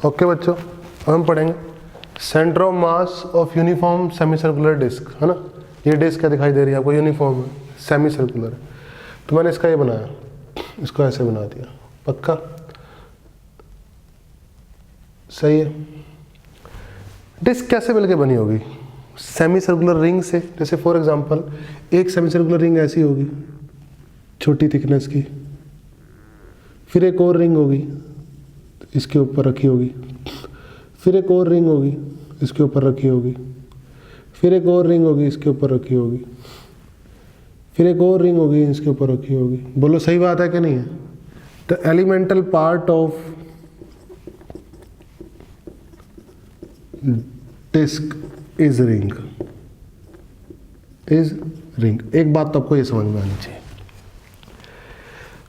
Okay बच्चों, अब हम पढ़ेंगे centre of mass of uniform semi circular disc, है ना। ये डिस्क क्या दिखाई दे रही है आपको, यूनिफॉर्म है, सेमी सर्कुलर है। तो मैंने इसका ये बनाया, इसको ऐसे बना दिया, पक्का सही है। डिस्क कैसे मिलके बनी होगी, सेमी सर्कुलर रिंग से। जैसे फॉर एग्जांपल एक सेमी सर्कुलर रिंग ऐसी होगी छोटी थिकनेस की, फिर एक और रिंग होगी इसके ऊपर रखी होगी, फिर एक और रिंग होगी इसके ऊपर रखी होगी, फिर एक और रिंग होगी इसके ऊपर रखी होगी, फिर एक और रिंग होगी इसके ऊपर रखी होगी। बोलो सही बात है कि नहीं है। The elemental part of disc is ring, is ring. एक बात तो आपको ये समझ में आनी चाहिए।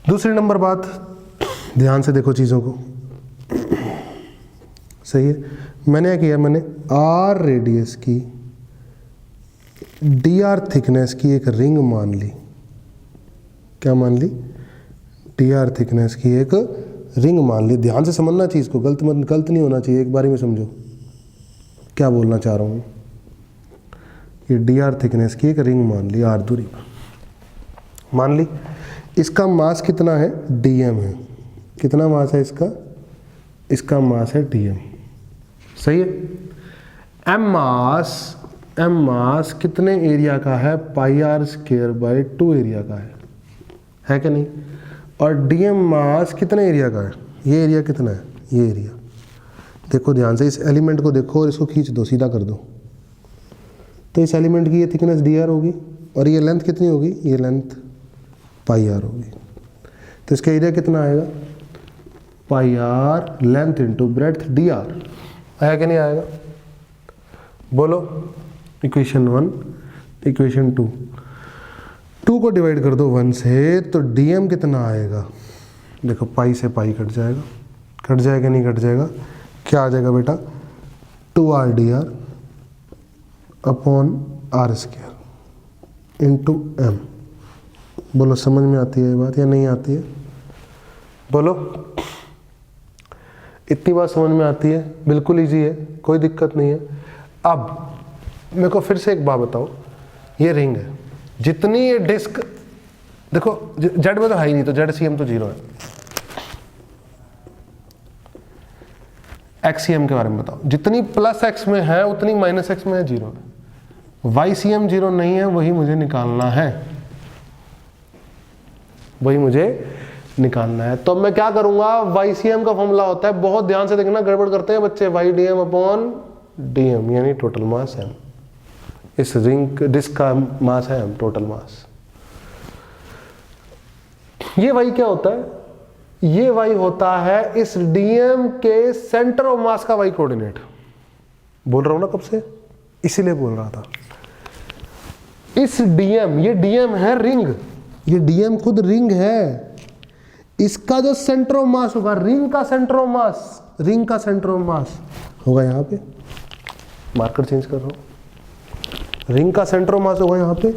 दूसरी नंबर बात, ध्यान से देखो चीजों को, सही है। मैंने क्या किया, मैंने आर रेडियस की डी आर थिकनेस की एक रिंग मान ली। क्या मान ली, डी आर थिकनेस की एक रिंग मान ली। ध्यान से समझना चीज को, गलत नहीं होना चाहिए, एक बारी में समझो क्या बोलना चाह रहा हूं। ये डी आर थिकनेस की एक रिंग मान ली, आर दूरी मान ली। इसका मास कितना है, डीएम है। कितना मास है इसका, इसका मास है डीएम, सही है। एम मास कितने एरिया का है, पाई आर स्क्वायर बाई 2 एरिया का है कि नहीं। और डीएम मास कितने एरिया का है, ये एरिया कितना है, ये एरिया। देखो ध्यान से, इस एलिमेंट को देखो और इसको खींच दो, सीधा कर दो। तो इस एलिमेंट की ये थिकनेस डी आर होगी और ये लेंथ कितनी होगी, ये लेंथ पाई आर होगी। तो इसका एरिया कितना आएगा, pi r length into breadth d r. आया कि नहीं आएगा, बोलो। इक्वेशन 1, इक्वेशन 2 को डिवाइड कर दो 1 से, तो डीएम कितना आएगा। देखो पाई से पाई कट जाएगा, कट जाएगा नहीं कट जाएगा, क्या आ जाएगा बेटा, 2r dr upon r square into m. बोलो समझ में आती है ये बात या नहीं आती है, बोलो। इतनी बात समझ में आती है, बिल्कुल इजी है, कोई दिक्कत नहीं है। अब मेरे को फिर से एक बात बताओ, ये रिंग है, जितनी ये डिस्क, देखो जेड में तो है ही नहीं, तो जेड सी एम तो 0 है। एक्स सी एम के बारे में बताओ, जितनी प्लस एक्स में है उतनी माइनस एक्स में है, 0 है। वाई सी एम 0 नहीं है, वही मुझे निकालना है, वही मुझे निकालना है। तो मैं क्या करूंगा, वाई सी एम का फॉर्मूला होता है, बहुत ध्यान से देखना, गड़बड़ करते हैं बच्चे, y d m upon d m, यानी टोटल मास एम। इस रिंग डिस्क का मास है एम, टोटल मास। ये वाई क्या होता है, ये वाई होता है इस डीएम के सेंटर ऑफ मास का वाई कोऑर्डिनेट। बोल रहा हूं ना कब से, इसीलिए बोल रहा था। इस डीएम, ये डीएम है रिंग, ये डीएम खुद रिंग है। इसका जो सेंटर ऑफ मास होगा, रिंग का सेंटर ऑफ मास, रिंग का सेंटर ऑफ मास होगा यहां पे, मार्कर चेंज कर रहा हूं, रिंग का सेंटर ऑफ मास होगा यहां पे।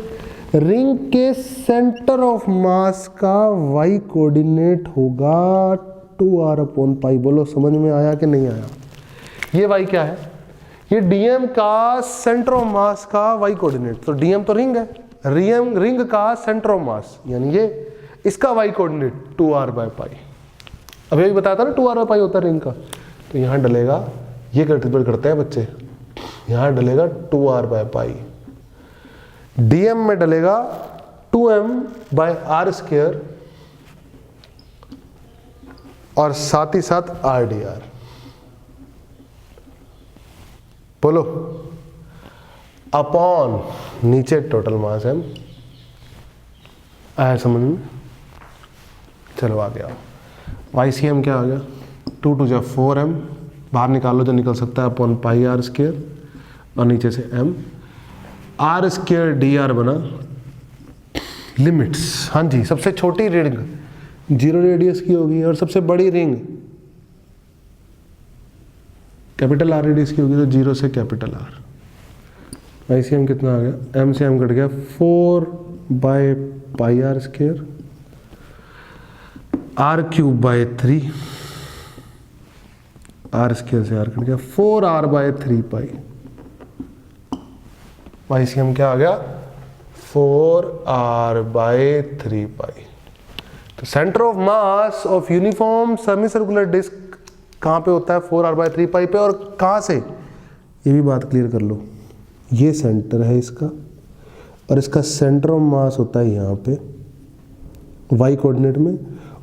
रिंग के सेंटर ऑफ मास का वाई कोऑर्डिनेट होगा 2r अपॉन पाई। बोलो समझ में आया कि नहीं आया। ये वाई क्या है, ये डीएम का सेंटर ऑफ मास का वाई कोऑर्डिनेट। तो डीएम तो रिंग है, रिंग का सेंटर ऑफ मास, यानी ये इसका Y coordinate 2r by pi. अभी भी बताया था ना 2r बाय पाई होता है रिंग का। तो यहां डलेगा, ये गड़बड़ करते हैं बच्चे, यहां डलेगा 2r बाय पाई, डीएम में डलेगा 2m बाय आर स्क्वायर और साथ ही साथ आर डी आर। बोलो अपॉन नीचे टोटल मास एम। आया समझ में, चलो आ गया। वाई सी एम क्या आ गया, 2 2 4m, बाहर निकालो जो निकल सकता है, अपॉन पाई आर स्क्वायर और नीचे से m, r square d r बना। लिमिट्स, हाँ जी, सबसे छोटी रिंग 0 रेडियस की होगी और सबसे बड़ी रिंग कैपिटल आर रेडियस की होगी, तो 0 से capital R. Y c m कितना आ गया, एम से एम कट गया, 4 by pi r square, r cube by 3 r square से आर कट गया, 4r/3π। YCM क्या आ गया? 4r/3π। तो centre of mass of uniform semi circular disc कहाँ पे होता है? 4r/3π पे। और कहाँ से? ये भी बात क्लियर कर लो, ये सेंटर है इसका और इसका सेंटर ऑफ मास होता है यहाँ पे y कोऑर्डिनेट में,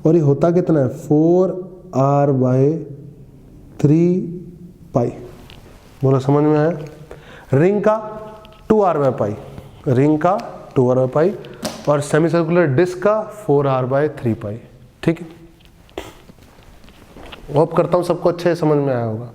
और ये होता कितना है? 4r/3π। बोलो समझ में आया? रिंग का 2r/π, रिंग का 2r/π और सेमी सर्कुलर डिस्क का 4r/3π। ठीक है, होप करता हूँ सबको अच्छे समझ में आया होगा।